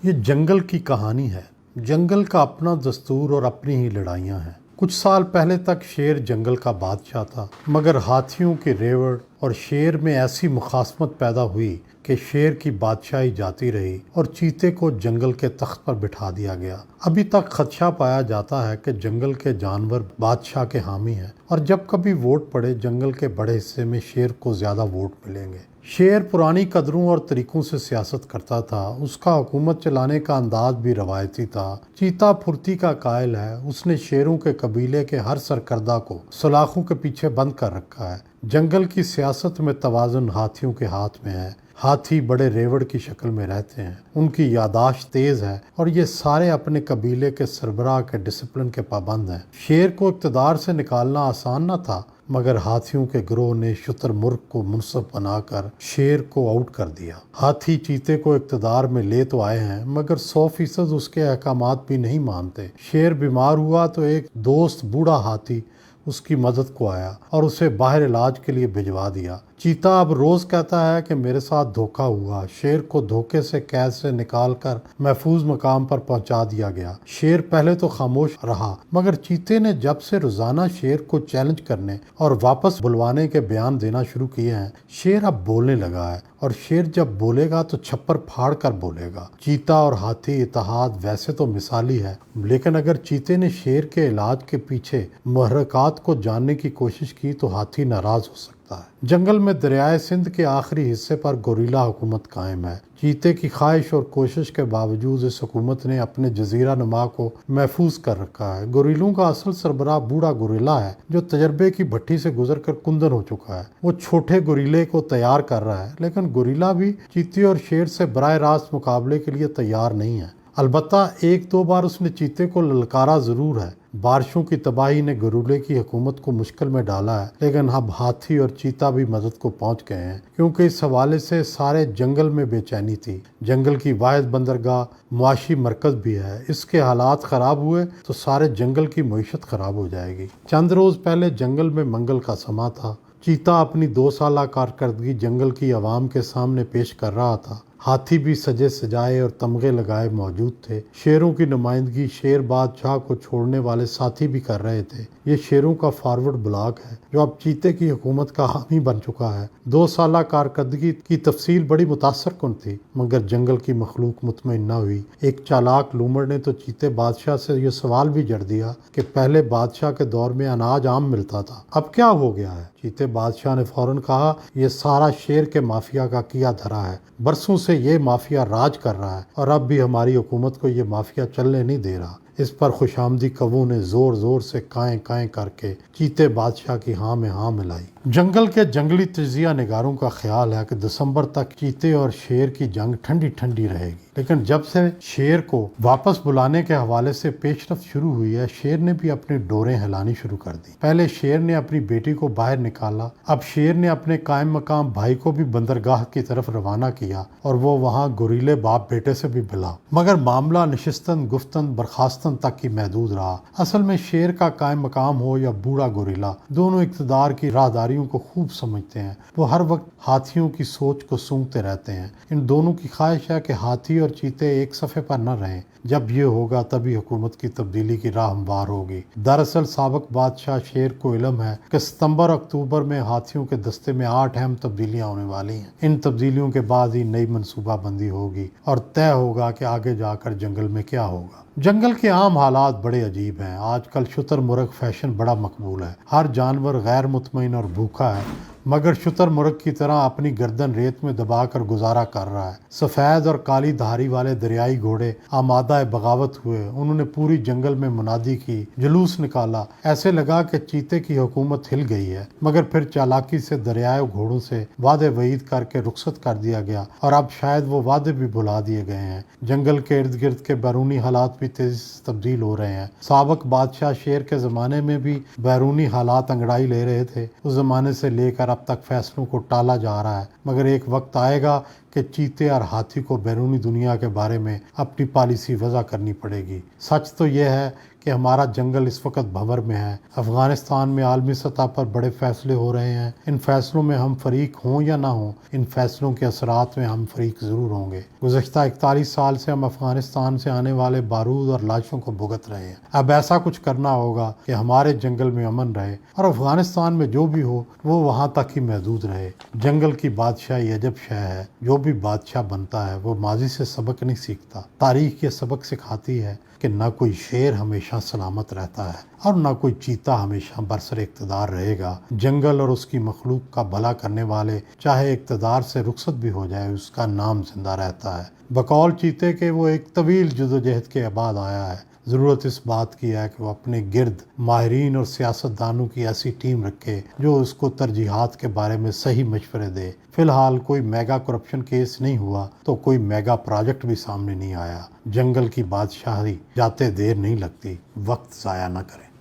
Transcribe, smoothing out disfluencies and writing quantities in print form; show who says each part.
Speaker 1: یہ جنگل کی کہانی ہے۔ جنگل کا اپنا دستور اور اپنی ہی لڑائیاں ہیں۔ کچھ سال پہلے تک شیر جنگل کا بادشاہ تھا، مگر ہاتھیوں کی ریوڑ اور شیر میں ایسی مخاصمت پیدا ہوئی کہ شیر کی بادشاہی جاتی رہی اور چیتے کو جنگل کے تخت پر بٹھا دیا گیا۔ ابھی تک خدشہ پایا جاتا ہے کہ جنگل کے جانور بادشاہ کے حامی ہیں، اور جب کبھی ووٹ پڑے جنگل کے بڑے حصے میں شیر کو زیادہ ووٹ ملیں گے۔ شیر پرانی قدروں اور طریقوں سے سیاست کرتا تھا۔ اس کا حکومت چلانے کا انداز بھی روایتی تھا۔ چیتا پھرتی کا قائل ہے۔ اس نے شیروں کے قبیلے کے ہر سرکردہ کو سلاخوں کے پیچھے بند کر رکھا ہے۔ جنگل کی سیاست میں توازن ہاتھیوں کے ہاتھ میں ہے۔ ہاتھی بڑے ریوڑ کی شکل میں رہتے ہیں، ان کی یاداشت تیز ہے اور یہ سارے اپنے قبیلے کے سربراہ کے ڈسپلن کے پابند ہیں۔ شیر کو اقتدار سے نکالنا آسان نہ تھا، مگر ہاتھیوں کے گروہ نے شتر مرغ کو منصف بنا کر شیر کو آؤٹ کر دیا۔ ہاتھی چیتے کو اقتدار میں لے تو آئے ہیں، مگر 100% اس کے احکامات بھی نہیں مانتے۔ شیر بیمار ہوا تو ایک دوست بوڑھا ہاتھی اس کی مدد کو آیا اور اسے باہر علاج کے لیے بھجوا دیا۔ چیتا اب روز کہتا ہے کہ میرے ساتھ دھوکہ ہوا۔ شیر کو دھوکے سے قید سے نکال کر محفوظ مقام پر پہنچا دیا گیا۔ شیر پہلے تو خاموش رہا، مگر چیتے نے جب سے روزانہ شیر کو چیلنج کرنے اور واپس بلوانے کے بیان دینا شروع کیے ہیں، شیر اب بولنے لگا ہے، اور شیر جب بولے گا تو چھپر پھاڑ کر بولے گا۔ چیتا اور ہاتھی اتحاد ویسے تو مثالی ہے، لیکن اگر چیتے نے شیر کے علاج کے پیچھے محرکات کو جاننے کی کوشش کی تو ہاتھی ناراض ہو سکتا ہے۔ جنگل میں دریائے سندھ کے آخری حصے پر گوریلا حکومت قائم ہے۔ چیتے کی خواہش اور کوشش کے باوجود اس حکومت نے اپنے جزیرہ نما کو محفوظ کر رکھا ہے۔ گوریلوں کا اصل سربراہ بوڑھا گوریلا ہے، جو تجربے کی بھٹی سے گزر کر کندن ہو چکا ہے۔ وہ چھوٹے گوریلے کو تیار کر رہا ہے، لیکن گوریلا بھی چیتے اور شیر سے براہ راست مقابلے کے لیے تیار نہیں ہے۔ البتہ ایک دو بار اس نے چیتے کو للکارا ضرور ہے۔ بارشوں کی تباہی نے گورولے کی حکومت کو مشکل میں ڈالا ہے، لیکن اب ہاتھی اور چیتا بھی مدد کو پہنچ گئے ہیں، کیونکہ اس حوالے سے سارے جنگل میں بے چینی تھی۔ جنگل کی واحد بندرگاہ معاشی مرکز بھی ہے۔ اس کے حالات خراب ہوئے تو سارے جنگل کی معیشت خراب ہو جائے گی۔ چند روز پہلے جنگل میں منگل کا سماں تھا۔ چیتا اپنی 2 سالہ کارکردگی جنگل کی عوام کے سامنے پیش کر رہا تھا۔ ہاتھی بھی سجے سجائے اور تمغے لگائے موجود تھے۔ شیروں کی نمائندگی شیر بادشاہ کو چھوڑنے والے ساتھی بھی کر رہے تھے۔ یہ شیروں کا فارورڈ بلاک ہے، جو اب چیتے کی حکومت کا حامی بن چکا ہے۔ 2 سالہ کارکردگی کی تفصیل بڑی متاثر کن تھی، مگر جنگل کی مخلوق مطمئن نہ ہوئی۔ ایک چالاک لومڑ نے تو چیتے بادشاہ سے یہ سوال بھی جڑ دیا کہ پہلے بادشاہ کے دور میں اناج عام ملتا تھا، اب کیا ہو گیا ہے؟ چیتے بادشاہ نے فوراً کہا، یہ سارا شیر کے مافیا کا کیا دھرا ہے۔ برسوں سے یہ مافیا راج کر رہا ہے، اور اب بھی ہماری حکومت کو یہ مافیا چلنے نہیں دے رہا۔ اس پر خوشامدی کووں نے زور زور سے کائیں کائیں کر کے چیتے بادشاہ کی ہاں میں ہاں ملائی۔ جنگل کے جنگلی تجزیہ نگاروں کا خیال ہے کہ دسمبر تک چیتے اور شیر کی جنگ ٹھنڈی ٹھنڈی رہے گی، لیکن جب سے شیر کو واپس بلانے کے حوالے سے پیش رفت شروع ہوئی ہے، شیر نے بھی اپنی ڈوریں ہلانی شروع کر دی۔ پہلے شیر نے اپنی بیٹی کو باہر نکالا، اب شیر نے اپنے قائم مقام بھائی کو بھی بندرگاہ کی طرف روانہ کیا، اور وہ وہاں گوریلے باپ بیٹے سے بھی ملا، مگر معاملہ نشستن گفتن برخاستن تک ہی محدود رہا۔ اصل میں شیر کا قائم مقام ہو یا بوڑھا گوریلا، دونوں اقتدار کی راہداریوں کو خوب سمجھتے ہیں۔ وہ ہر وقت ہاتھیوں کی سوچ کو سونگتے رہتے ہیں۔ ان دونوں کی خواہش ہے کہ ہاتھی اور چیتے ایک صفحے پر نہ رہیں۔ جب یہ ہوگا تبھی حکومت کی تبدیلی کی راہ ہموار ہوگی۔ دراصل سابق بادشاہ شیر کو علم ہے کہ ستمبر اکتوبر میں ہاتھیوں کے دستے میں 8 اہم تبدیلیاں ہونے والی ہیں۔ ان تبدیلیوں کے بعد ہی نئی منصوبہ بندی ہوگی اور طے ہوگا کہ آگے جا کر جنگل میں کیا ہوگا۔ جنگل کے عام حالات بڑے عجیب ہیں۔ آج کل شتر مرغ فیشن بڑا مقبول ہے۔ ہر جانور غیر مطمئن اور بھوکا ہے، مگر شتر مرغ کی طرح اپنی گردن ریت میں دبا کر گزارا کر رہا ہے۔ سفید اور کالی دھاری والے دریائی گھوڑے آمادہ بغاوت ہوئے۔ انہوں نے پوری جنگل میں منادی کی، جلوس نکالا۔ ایسے لگا کہ چیتے کی حکومت ہل گئی ہے، مگر پھر چالاکی سے دریائی گھوڑوں سے وعدے وعید کر کے رخصت کر دیا گیا، اور اب شاید وہ وعدے بھی بھلا دیے گئے ہیں۔ جنگل کے ارد گرد کے بیرونی حالات بھی تیزی سے تبدیل ہو رہے ہیں۔ سابق بادشاہ شیر کے زمانے میں بھی بیرونی حالات انگڑائی لے رہے تھے۔ اس زمانے سے لے کر اب تک فیصلوں کو ٹالا جا رہا ہے، مگر ایک وقت آئے گا کہ چیتے اور ہاتھی کو بیرونی دنیا کے بارے میں اپنی پالیسی وضع کرنی پڑے گی۔ سچ تو یہ ہے کہ ہمارا جنگل اس وقت بھنور میں ہے۔ افغانستان میں عالمی سطح پر بڑے فیصلے ہو رہے ہیں، ان فیصلوں میں ہم فریق ہوں یا نہ ہوں، ان فیصلوں کے اثرات میں ہم فریق ضرور ہوں گے۔ گزشتہ 41 سال سے ہم افغانستان سے آنے والے بارود اور لاشوں کو بھگت رہے ہیں۔ اب ایسا کچھ کرنا ہوگا کہ ہمارے جنگل میں امن رہے اور افغانستان میں جو بھی ہو وہ وہاں تک ہی محدود رہے۔ جنگل کی بادشاہی عجب شے ہے، جو بھی بادشاہ بنتا ہے وہ ماضی سے سبق نہیں سیکھتا۔ تاریخ یہ سبق سکھاتی ہے کہ نہ کوئی شیر ہمیشہ سلامت رہتا ہے اور نہ کوئی چیتا ہمیشہ برسر اقتدار رہے گا۔ جنگل اور اس کی مخلوق کا بھلا کرنے والے چاہے اقتدار سے رخصت بھی ہو جائے، اس کا نام زندہ رہتا ہے۔ بقول چیتے کے وہ ایک طویل جدوجہد کے بعد آیا ہے۔ ضرورت اس بات کی ہے کہ وہ اپنے گرد ماہرین اور سیاستدانوں کی ایسی ٹیم رکھے جو اس کو ترجیحات کے بارے میں صحیح مشورے دے۔ فی الحال کوئی میگا کرپشن کیس نہیں ہوا تو کوئی میگا پروجیکٹ بھی سامنے نہیں آیا۔ جنگل کی بادشاہی جاتے دیر نہیں لگتی، وقت ضائع نہ کریں۔